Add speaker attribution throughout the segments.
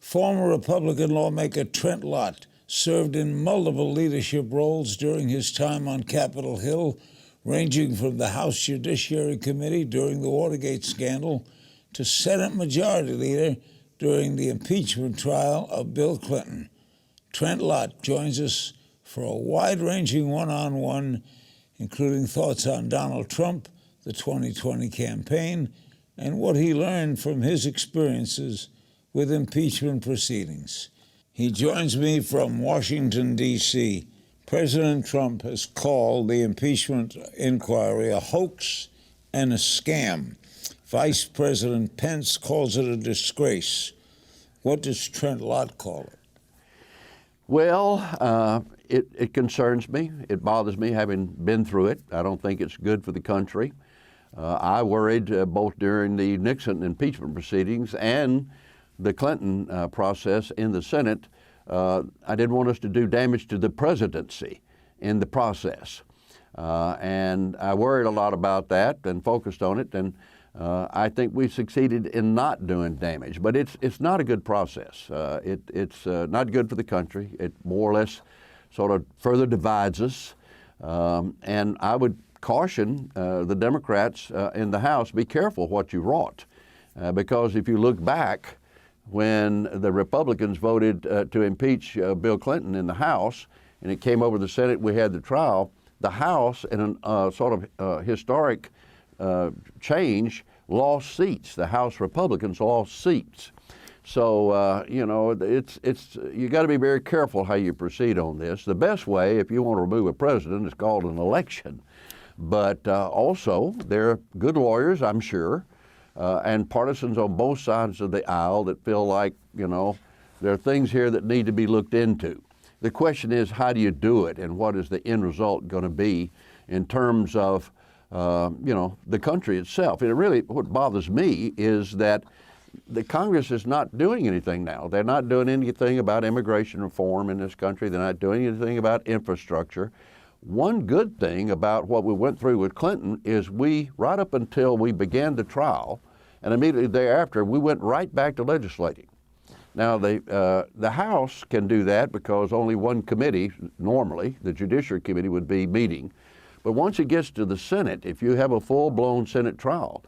Speaker 1: Former Republican lawmaker Trent Lott served in multiple leadership roles during his time on Capitol Hill, ranging from the House Judiciary Committee during the Watergate scandal to Senate Majority Leader during the impeachment trial of Bill Clinton. Trent Lott joins us for a wide-ranging one-on-one, including thoughts on Donald Trump, the 2020 campaign, and what he learned from his experiences with impeachment proceedings. He joins me from Washington, D.C. President Trump has called the impeachment inquiry a hoax and a scam. Vice President Pence calls it a disgrace. What does Trent Lott call it?
Speaker 2: Well, it concerns me. It bothers me having been through it. I don't think it's good for the country. I worried both during the Nixon impeachment proceedings and the Clinton process in the Senate. I didn't want us to do damage to the presidency in the process. And I worried a lot about that and focused on it. And I think we succeeded in not doing damage. But it's not a good process. It's not good for the country. It more or less sort of further divides us. And I would caution the Democrats in the House, be careful what you wrought. Because if you look back, when the Republicans voted to impeach Bill Clinton in the House, and it came over the Senate, we had the trial, the House, in a sort of historic change, lost seats. The House Republicans lost seats. So, you know, you got to be very careful how you proceed on this. The best way, if you want to remove a president, is called an election. But also, there are good lawyers, I'm sure, and partisans on both sides of the aisle that feel like, you know, there are things here that need to be looked into. The question is, how do you do it, and what is the end result going to be in terms of, you know, the country itself? And it really, what bothers me is that the Congress is not doing anything now. They're not doing anything about immigration reform in this country. They're not doing anything about infrastructure. One good thing about what we went through with Clinton is right up until we began the trial, and immediately thereafter, we went right back to legislating. Now, the House can do that because only one committee, normally, the Judiciary Committee, would be meeting. But once it gets to the Senate, if you have a full-blown Senate trial,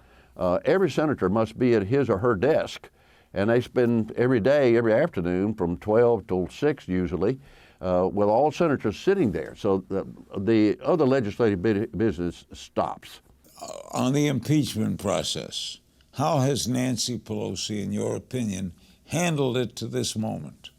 Speaker 2: every senator must be at his or her desk, and they spend every day, every afternoon, from 12 till 6 usually, with all senators sitting there. So the other legislative business stops.
Speaker 1: On the impeachment process, how has Nancy Pelosi, in your opinion, handled it to this moment?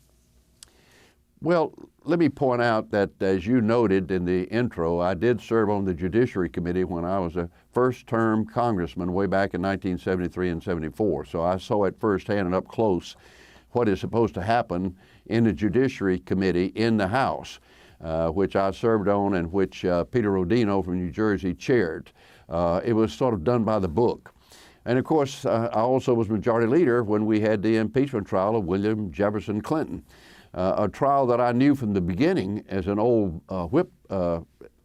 Speaker 2: Well, let me point out that, as you noted in the intro, I did serve on the Judiciary Committee when I was a first-term congressman way back in 1973 and 74. So I saw it firsthand and up close what is supposed to happen in the Judiciary Committee in the House, which I served on and which Peter Rodino from New Jersey chaired. It was sort of done by the book. And of course, I also was Majority Leader when we had the impeachment trial of William Jefferson Clinton, a trial that I knew from the beginning as an old whip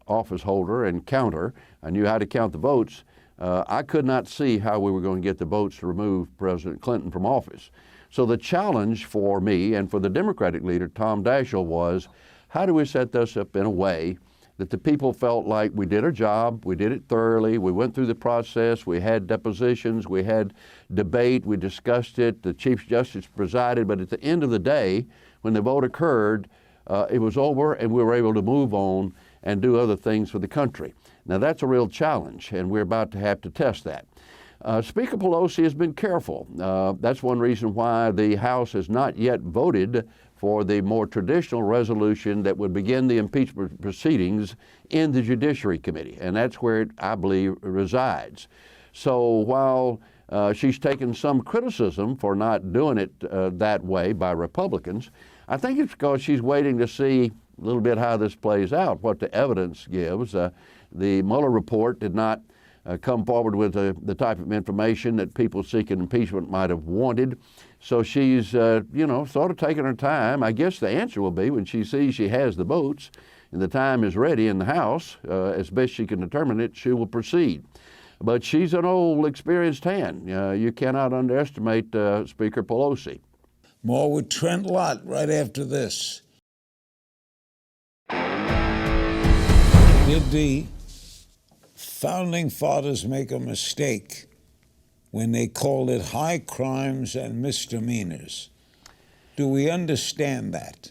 Speaker 2: office holder and counter. I knew how to count the votes. I could not see how we were going to get the votes to remove President Clinton from office. So the challenge for me and for the Democratic leader, Tom Daschle, was how do we set this up in a way that the people felt like we did our job, we did it thoroughly, we went through the process, we had depositions, we had debate, we discussed it, the Chief Justice presided, but at the end of the day, when the vote occurred, it was over and we were able to move on and do other things for the country. Now that's a real challenge, and we're about to have to test that. Speaker Pelosi has been careful. That's one reason why the House has not yet voted for the more traditional resolution that would begin the impeachment proceedings in the Judiciary Committee, and that's where it, I believe, resides. So while she's taken some criticism for not doing it that way by Republicans, I think it's because she's waiting to see a little bit how this plays out, what the evidence gives. The Mueller report did not come forward with the type of information that people seeking impeachment might have wanted. So she's, you know, sort of taking her time. I guess the answer will be when she sees she has the votes and the time is ready in the House, as best she can determine it, she will proceed. But she's an old, experienced hand. You cannot underestimate Speaker Pelosi.
Speaker 1: More with Trent Lott right after this. Did the founding fathers make a mistake when they called it high crimes and misdemeanors? Do we understand that?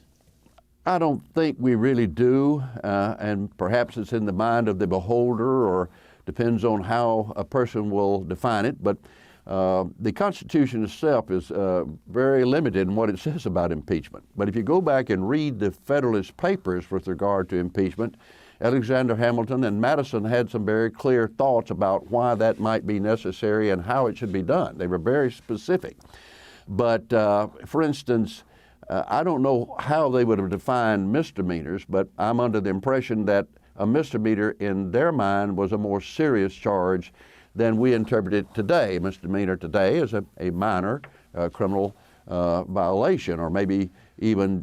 Speaker 2: I don't think we really do, and perhaps it's in the mind of the beholder, or depends on how a person will define it. But the Constitution itself is very limited in what it says about impeachment. But if you go back and read the Federalist Papers with regard to impeachment, Alexander Hamilton and Madison had some very clear thoughts about why that might be necessary and how it should be done. They were very specific. But for instance, I don't know how they would have defined misdemeanors, but I'm under the impression that a misdemeanor in their mind was a more serious charge than we interpret it today. A misdemeanor today is a minor criminal violation, or maybe even,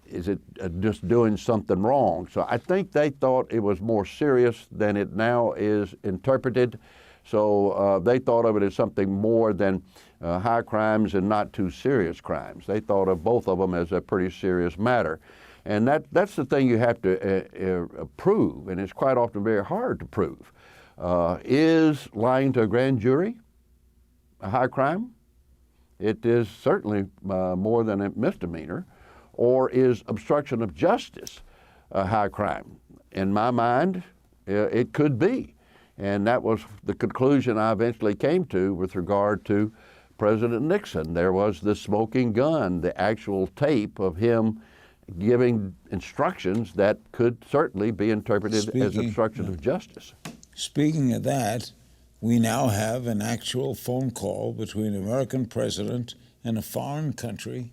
Speaker 2: is it just doing something wrong? So I think they thought it was more serious than it now is interpreted. So they thought of it as something more than high crimes and not too serious crimes. They thought of both of them as a pretty serious matter. And that's the thing you have to prove, and it's quite often very hard to prove. Is lying to a grand jury a high crime? It is certainly more than a misdemeanor. Or is obstruction of justice a high crime? In my mind, it could be. And that was the conclusion I eventually came to with regard to President Nixon. There was the smoking gun, the actual tape of him giving instructions that could certainly be interpreted as obstruction of justice.
Speaker 1: Speaking of that, we now have an actual phone call between an American president and a foreign country.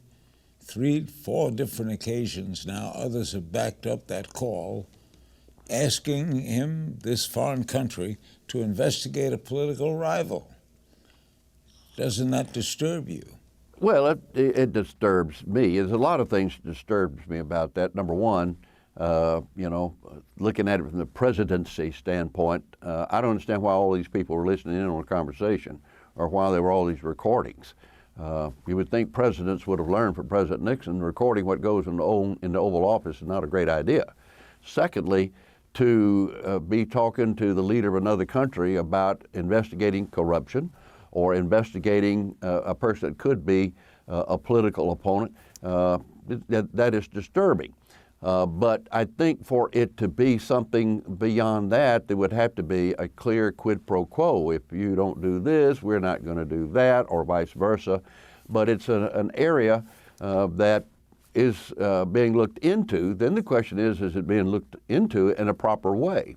Speaker 1: 3, 4 different occasions now, others have backed up that call, asking him, this foreign country, to investigate a political rival. Doesn't that disturb you?
Speaker 2: Well, it disturbs me. There's a lot of things that disturbs me about that. Number one, looking at it from the presidency standpoint, I don't understand why all these people were listening in on a conversation, or why there were all these recordings. You would think presidents would have learned from President Nixon recording what goes in the Oval Office is not a great idea. Secondly, to be talking to the leader of another country about investigating corruption or investigating a person that could be a political opponent, that is disturbing. But I think for it to be something beyond that, there would have to be a clear quid pro quo. If you don't do this, we're not going to do that, or vice versa. But it's an area that is being looked into. Then the question is it being looked into in a proper way?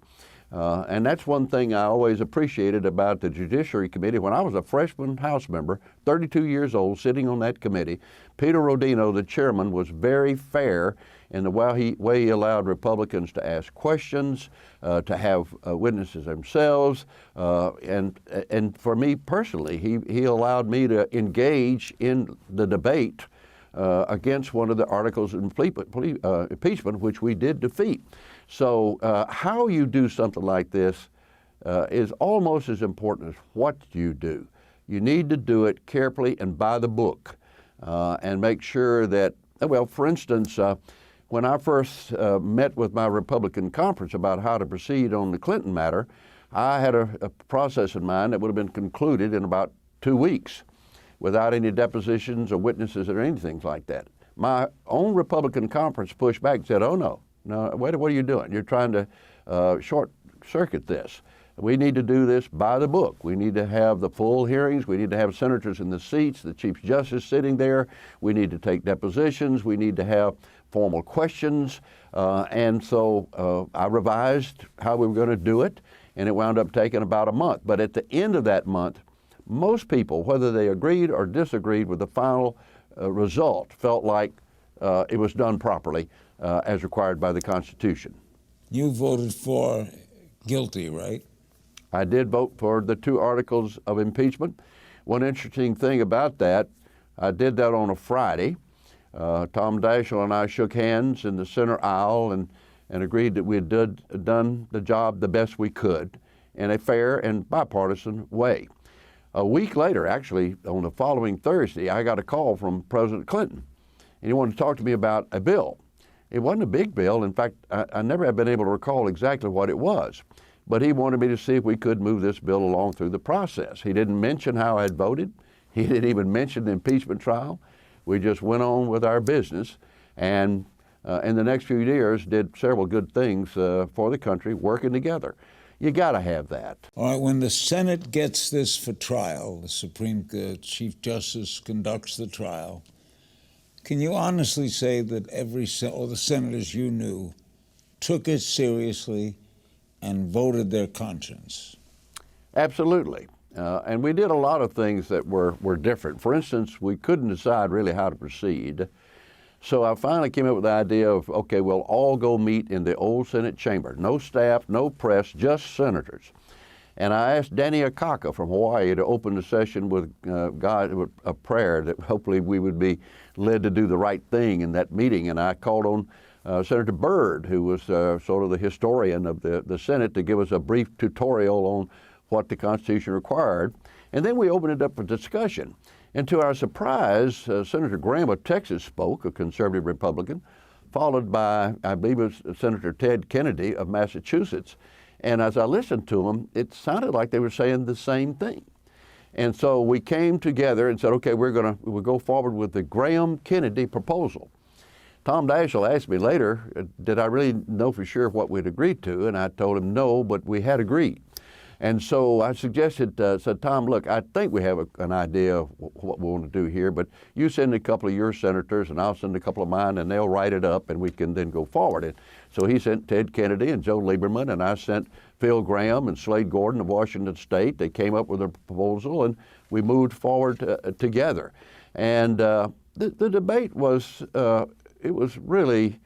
Speaker 2: And that's one thing I always appreciated about the Judiciary Committee. When I was a freshman House member, 32 years old, sitting on that committee, Peter Rodino, the chairman, was very fair in the way he allowed Republicans to ask questions, to have witnesses themselves, and for me personally, he allowed me to engage in the debate against one of the articles of impeachment, which we did defeat. So how you do something like this is almost as important as what you do. You need to do it carefully and by the book, and make sure that, well, for instance, when I first met with my Republican conference about how to proceed on the Clinton matter, I had a process in mind that would have been concluded in about 2 weeks without any depositions or witnesses or anything like that. My own Republican conference pushed back and said, oh, no, what are you doing? You're trying to short-circuit this. We need to do this by the book. We need to have the full hearings. We need to have senators in the seats, the Chief Justice sitting there. We need to take depositions. We need to have formal questions. And so I revised how we were going to do it, and it wound up taking about a month. But at the end of that month, most people, whether they agreed or disagreed with the final result, felt like it was done properly as required by the Constitution.
Speaker 1: You voted for guilty, right?
Speaker 2: I did vote for the 2 articles of impeachment. One interesting thing about that, I did that on a Friday. Tom Daschle and I shook hands in the center aisle and agreed that we had done the job the best we could in a fair and bipartisan way. A week later, actually, on the following Thursday, I got a call from President Clinton, and he wanted to talk to me about a bill. It wasn't a big bill. In fact, I never have been able to recall exactly what it was, but he wanted me to see if we could move this bill along through the process. He didn't mention how I had voted. He didn't even mention the impeachment trial. We just went on with our business, and in the next few years did several good things for the country, working together. You got to have that.
Speaker 1: All right, when the Senate gets this for trial, the Supreme Chief Justice conducts the trial, can you honestly say that all the senators you knew took it seriously and voted their conscience?
Speaker 2: Absolutely. And we did a lot of things that were different. For instance, we couldn't decide really how to proceed. So I finally came up with the idea of, okay, we'll all go meet in the old Senate chamber. No staff, no press, just senators. And I asked Danny Akaka from Hawaii to open the session with God, a prayer that hopefully we would be led to do the right thing in that meeting. And I called on Senator Byrd, who was sort of the historian of the Senate, to give us a brief tutorial on what the Constitution required. And then we opened it up for discussion. And to our surprise, Senator Graham of Texas spoke, a conservative Republican, followed by, I believe it was Senator Ted Kennedy of Massachusetts. And as I listened to them, it sounded like they were saying the same thing. And so we came together and said, okay, we'll go forward with the Graham-Kennedy proposal. Tom Daschle asked me later, did I really know for sure what we'd agreed to? And I told him no, but we had agreed. And so I suggested, said, Tom, look, I think we have an idea of what we want to do here, but you send a couple of your senators and I'll send a couple of mine and they'll write it up and we can then go forward. And so he sent Ted Kennedy and Joe Lieberman, and I sent Phil Graham and Slade Gordon of Washington State. They came up with a proposal and we moved forward together. And the debate was, it was really,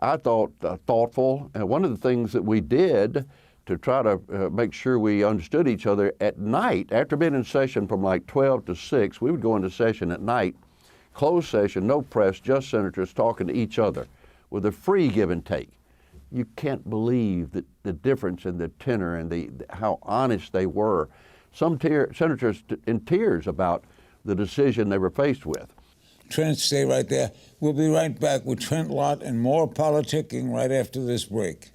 Speaker 2: I thought, thoughtful. And one of the things that we did to try to make sure we understood each other at night, after being in session from like 12 to 6, we would go into session at night, closed session, no press, just senators talking to each other with a free give and take. You can't believe the difference in the tenor and how honest they were. Some senators in tears about the decision they were faced with.
Speaker 1: Trent, stay right there. We'll be right back with Trent Lott and more politicking right after this break.